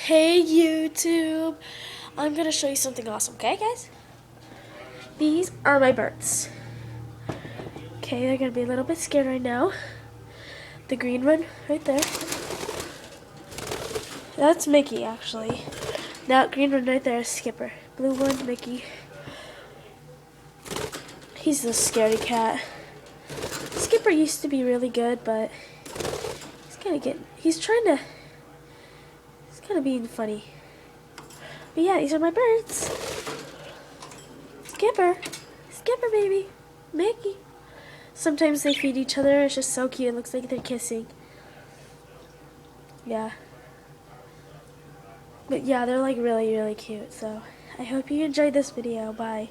Hey YouTube, I'm gonna show you something awesome, okay guys? These are my birds. Okay, they're gonna be a little bit scared right now. The green one right there. That's Mickey actually. That green one right there is Skipper. Blue one, Mickey. He's the scaredy cat. Skipper used to be really good, but he's kind of being funny. But yeah, these are my birds. Skipper baby, Mickey. Sometimes they feed each other. It's just so cute. It looks like they're kissing. Yeah. But yeah, they're like really, really cute. So I hope you enjoyed this video. Bye.